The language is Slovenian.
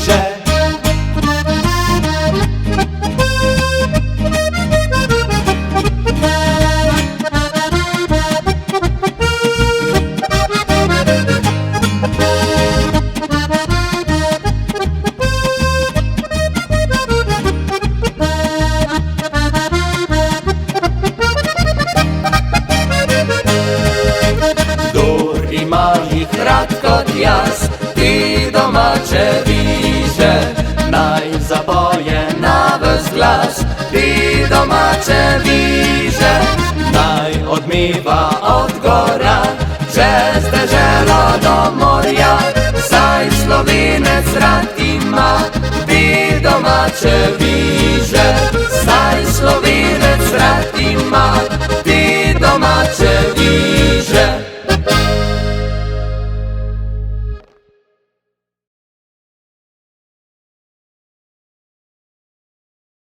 wiże. I malih rad kot jaz, ti domače viže, naj zapoje na ves glas, ti domače viže, naj odmiva od gora, čez deželo do morja, saj Slovenec rad ima, ti domače viže.